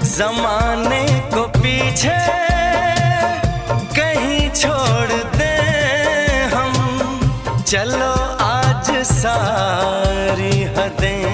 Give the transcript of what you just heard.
जमाने को पीछे कहीं छोड़ दे हम, चलो आज सारी हदें